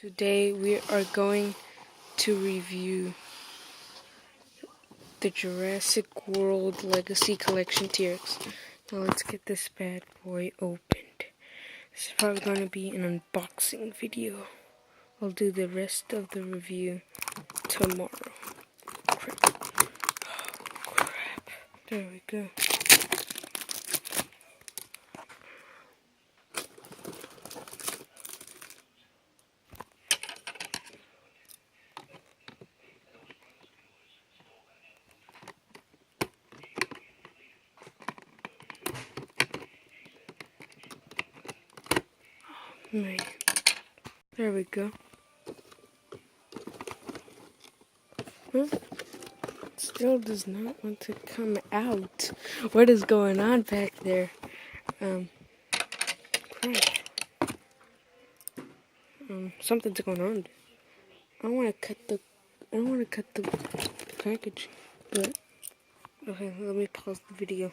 Today we are going to review the Jurassic World Legacy Collection T-Rex. Now let's get this bad boy opened. This is probably going to be an unboxing video. I'll do the rest of the review tomorrow. Crap. Oh, crap. There we go. Man. There we go. Huh? Still does not want to come out. What is going on back there? Crap. Something's going on. I don't want to cut the package, but okay, let me pause the video.